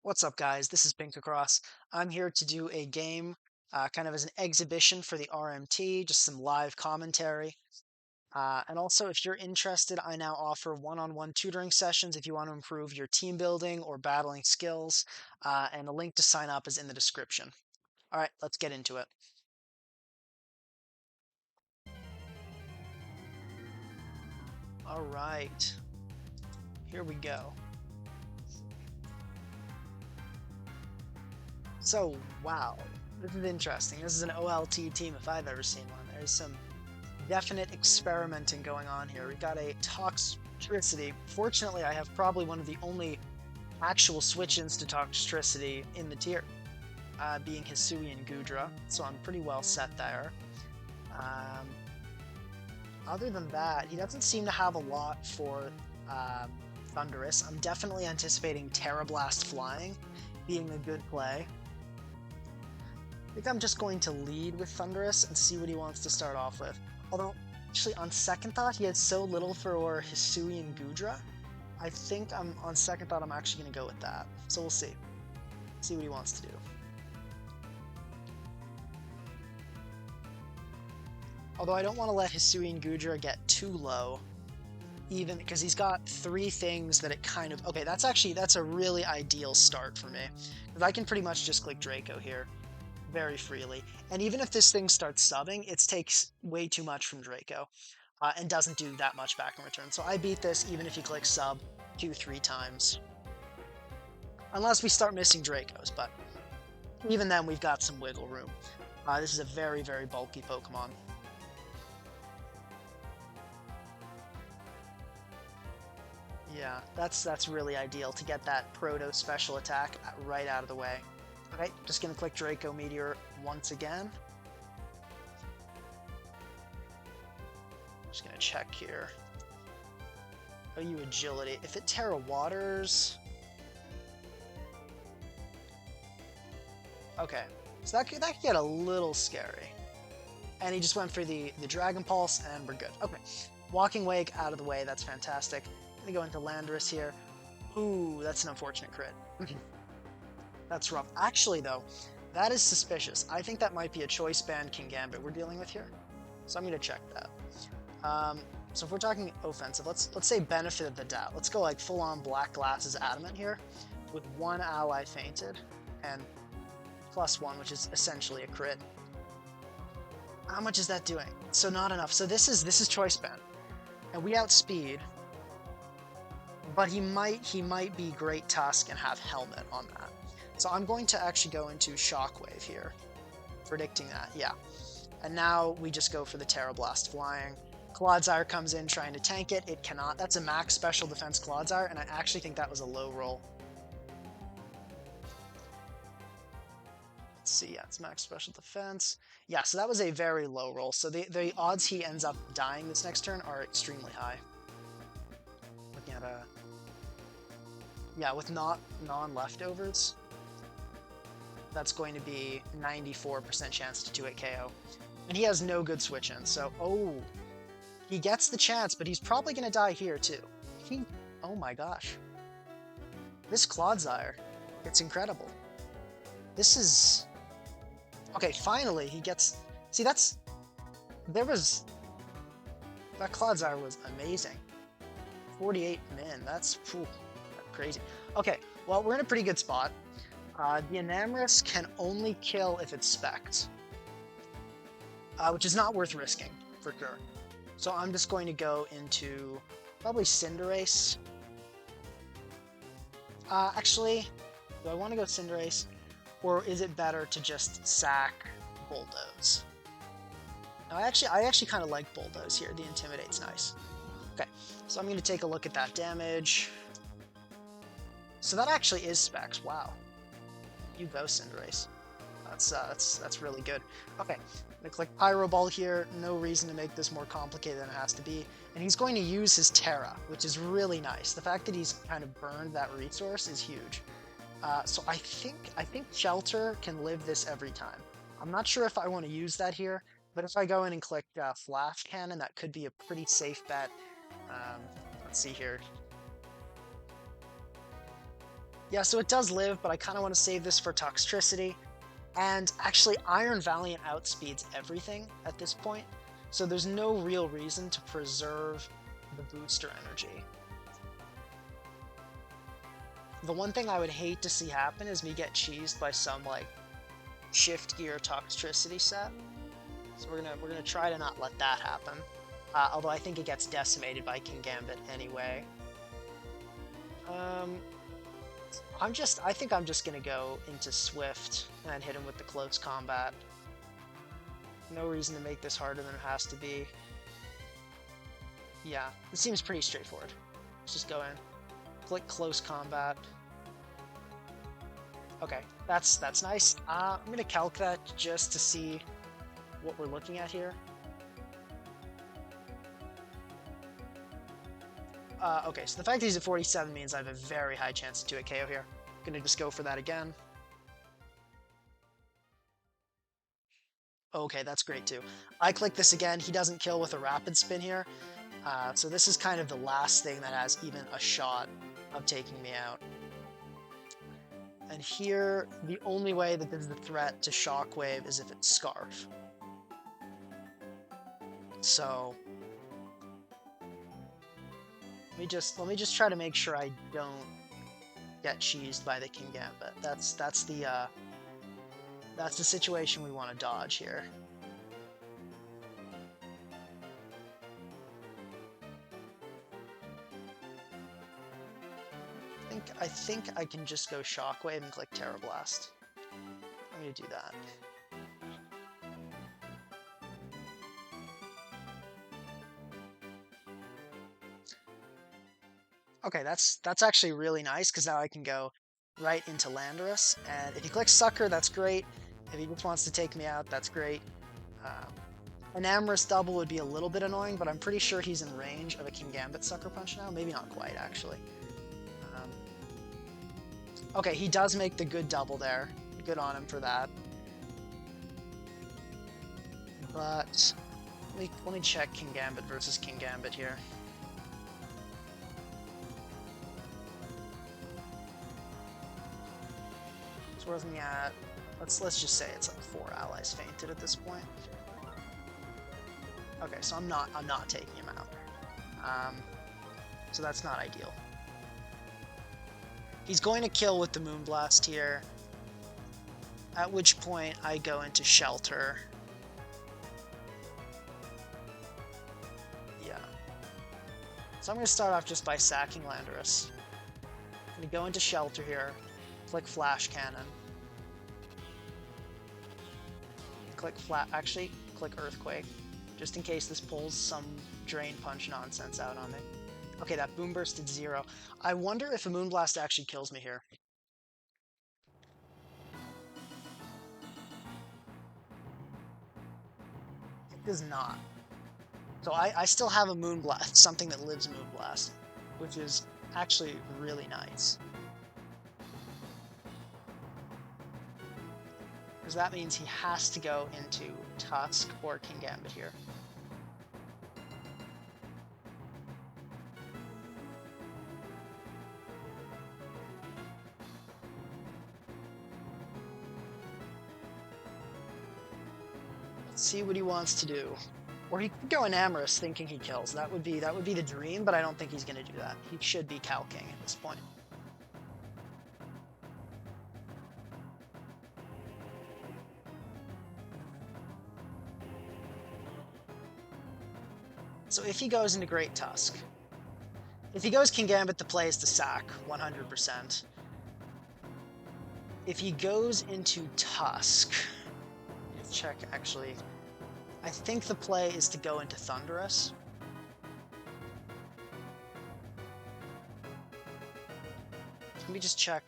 What's up, guys? This is Pink Across. I'm here to do a game, kind of as an exhibition for the RMT, just some live commentary. And also, if you're interested, I now offer one-on-one tutoring sessions if you want to improve your team building or battling skills. And the link to sign up is in the description. All right, let's get into it. All right, here we go. So, wow, this is interesting. This is an OLT team if I've ever seen one. There's some definite experimenting going on here. We've got a Toxtricity. Fortunately, I have probably one of the only actual switch-ins to Toxtricity in the tier, being Hisui and Goodra, so I'm pretty well set there. Um, Other than that, he doesn't seem to have a lot for Thunderous. I'm definitely anticipating Terra Blast Flying being a good play. I think I'm just going to lead with Thunderous and see what he wants to start off with. Although, actually, on second thought, he had so little for Hisui and Goodra. I think on second thought, I'm actually going to go with that. So we'll see. See what he wants to do. Although I don't want to let Hisui and Goodra get too low, even because he's got three things that it kind of... Okay, that's a really ideal start for me. Because I can pretty much just click Draco here very freely. And even if this thing starts subbing, it takes way too much from Draco and doesn't do that much back in return. So I beat this even if you click sub 2-3 times. Unless we start missing Dracos, but even then we've got some wiggle room. This is a very, very bulky Pokemon. Yeah, that's really ideal to get that Proto special attack right out of the way. Okay, just gonna click Draco Meteor once again. Just gonna check here. Oh, you agility. If it Terra Waters... Okay, so that could get a little scary. And he just went for the Dragon Pulse, and we're good. Okay, Walking Wake out of the way, that's fantastic. Gonna go into Landorus here. Ooh, that's an unfortunate crit. That's rough. Actually, though, that is suspicious. I think that might be a Choice Band Kingambit we're dealing with here. So I'm gonna check that. So if we're talking offensive, let's say benefit of the doubt. Let's go like full-on Black Glasses Adamant here, with one ally fainted, and +1, which is essentially a crit. How much is that doing? So not enough. So this is Choice Band, and we outspeed. But he might be Great Tusk and have Helmet on that. So I'm going to actually go into Shockwave here, predicting that, yeah. And now we just go for the Terra Blast Flying. Clodsire comes in trying to tank it. It cannot. That's a max special defense Clodsire, and I actually think that was a low roll. Let's see, yeah, it's max special defense. Yeah, so that was a very low roll. So the odds he ends up dying this next turn are extremely high. Looking at a... Yeah, with non-leftovers, that's going to be 94% chance to 2-hit KO. And he has no good switch-in, so... Oh! He gets the chance, but he's probably going to die here, too. Oh my gosh. This Clodsire, it's incredible. This is... Okay, finally, he gets... See, that's... That Clodsire was amazing. 48 min, that's... Phew, crazy. Okay, well, we're in a pretty good spot. The Enamorus can only kill if it's specced, which is not worth risking, for sure. So I'm just going to go into probably Cinderace. Actually, do I want to go Cinderace, or is it better to just sack Bulldoze? No, I actually kind of like Bulldoze here. The Intimidate's nice. Okay, so I'm going to take a look at that damage. So that actually is specs. Wow. You go, Cinderace. That's really good. Okay, I'm gonna click Pyro Ball here. No reason to make this more complicated than it has to be. And he's going to use his Terra, which is really nice. The fact that he's kind of burned that resource is huge. So I think Shelter can live this every time. I'm not sure if I want to use that here, but if I go in and click Flash Cannon, that could be a pretty safe bet. Let's see here. Yeah, so it does live, but I kind of want to save this for Toxtricity. And actually, Iron Valiant outspeeds everything at this point, so there's no real reason to preserve the booster energy. The one thing I would hate to see happen is me get cheesed by some, like, Shift Gear Toxtricity set. So we're gonna try to not let that happen. Although I think it gets decimated by Kingambit anyway. I think I'm just gonna go into Swift and hit him with the close combat. No reason to make this harder than it has to be. Yeah, it seems pretty straightforward. Let's just go in, click close combat. Okay, that's nice. I'm gonna calc that just to see what we're looking at here. Okay, so the fact that he's at 47 means I have a very high chance to 2-hit KO here. Gonna just go for that again. Okay, that's great too. I click this again. He doesn't kill with a rapid spin here. So this is kind of the last thing that has even a shot of taking me out. And here, the only way that there's a threat to Shockwave is if it's Scarf. So let me just try to make sure I don't get cheesed by the Kingambit. That's the situation we want to dodge here. I think I can just go Shockwave and click Terra Blast. I'm gonna do that. Okay, that's actually really nice, because now I can go right into Landorus, and if he clicks Sucker, that's great. If he just wants to take me out, that's great. An Amorous double would be a little bit annoying, but I'm pretty sure he's in range of a Kingambit Sucker Punch now. Maybe not quite, actually. Okay, he does make the good double there. Good on him for that. But let me check Kingambit versus Kingambit here. So we're looking at, let's just say it's like 4 allies fainted at this point. Okay, so I'm not taking him out. So that's not ideal. He's going to kill with the Moonblast here, at which point I go into Shelter. Yeah. So I'm going to start off just by sacking Landorus. I'm going to go into Shelter here, click Flash Cannon. Click Earthquake, just in case this pulls some Drain Punch nonsense out on me. Okay, that Boom Burst did 0. I wonder if a Moonblast actually kills me here. It does not. So I still have a Moonblast, something that lives Moonblast, which is actually really nice. Because that means he has to go into Tusk or Kingambit here. See what he wants to do. Or he could go in Amorous thinking he kills. That would be the dream, but I don't think he's going to do that. He should be calking at this point. So if he goes into Great Tusk, if he goes Kingambit, the play is to sack 100%. If he goes into Tusk, let's check actually. I think the play is to go into Thundurus. Let me just check.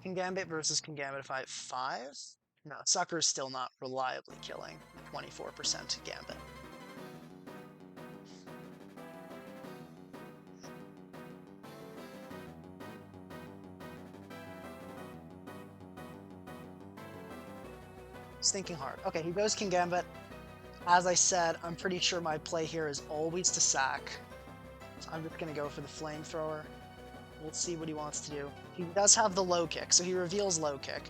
Kingambit versus Kingambit 5. No, Sucker is still not reliably killing 24% Gambit. He's thinking hard. Okay, he goes Kingambit. As I said, I'm pretty sure my play here is always to sack. So I'm just going to go for the flamethrower. We'll see what he wants to do. He does have the low kick, so he reveals low kick.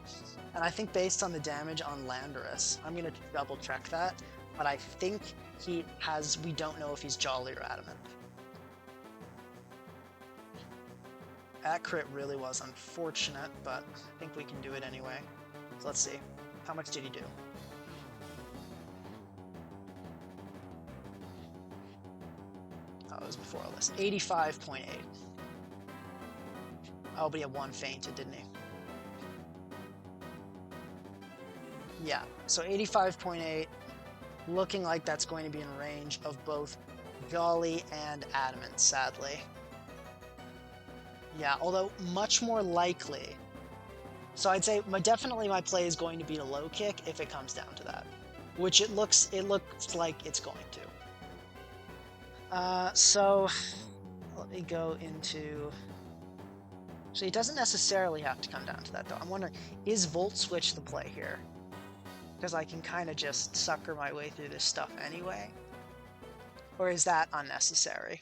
And I think based on the damage on Landorus, I'm going to double check that. But I think he has, we don't know if he's Jolly or Adamant. That crit really was unfortunate, but I think we can do it anyway. So let's see. How much did he do? Oh, it was before all this. 85.8. Oh, but he had one fainted, didn't he? Yeah, so 85.8, looking like that's going to be in range of both Jolly and Adamant, sadly. Yeah, although much more likely. So I'd say definitely my play is going to be a low kick if it comes down to that, which it looks like it's going to. So let me go into. So it doesn't necessarily have to come down to that though. I'm wondering, is Volt Switch the play here? Because I can kind of just sucker my way through this stuff anyway. Or is that unnecessary?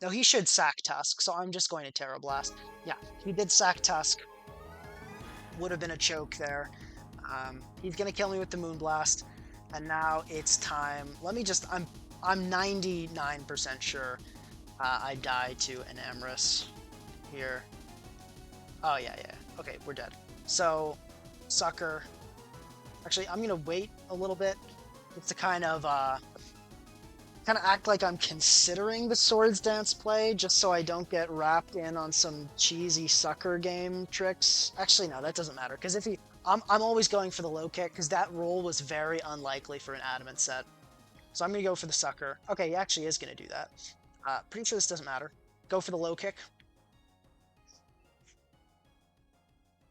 No, he should sack Tusk, so I'm just going to Terra Blast. Yeah, he did sack Tusk. Would have been a choke there. He's gonna kill me with the Moonblast, and now it's time. Let me just. I'm 99% sure I die to an Emrys here. Oh yeah, yeah. Okay, we're dead. So, sucker. Actually, I'm gonna wait a little bit just to kind of act like I'm considering the Swords Dance play, just so I don't get wrapped in on some cheesy sucker game tricks. Actually, no, that doesn't matter, because if he, I'm always going for the low kick, because that roll was very unlikely for an Adamant set. So I'm gonna go for the sucker. Okay, he actually is gonna do that. Pretty sure this doesn't matter. Go for the low kick.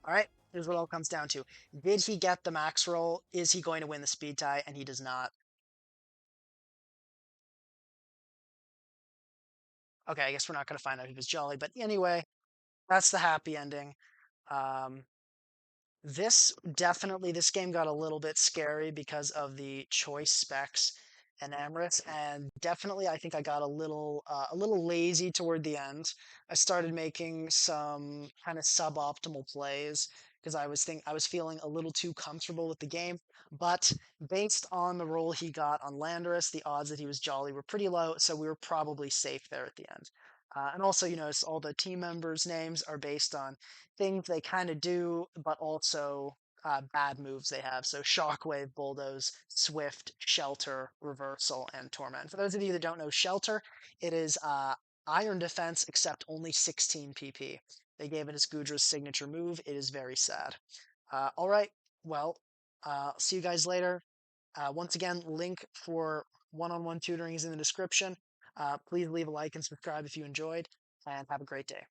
All right, here's what it all comes down to. Did he get the max roll? Is he going to win the speed tie? And he does not. Okay, I guess we're not going to find out if he was jolly, but anyway, that's the happy ending. Um, this game got a little bit scary because of the choice specs and Emirates, and definitely I think I got a little lazy toward the end. I started making some kind of suboptimal plays because I was feeling a little too comfortable with the game. But based on the role he got on Landorus, the odds that he was jolly were pretty low, so we were probably safe there at the end. And also, you notice all the team members' names are based on things they kind of do, but also bad moves they have. So Shockwave, Bulldoze, Swift, Shelter, Reversal, and Torment. For those of you that don't know Shelter, it is Iron Defense, except only 16 PP. They gave it as Goodra's signature move. It is very sad. All right, well, see you guys later. Once again, link for one-on-one tutoring is in the description. Please leave a like and subscribe if you enjoyed, and have a great day.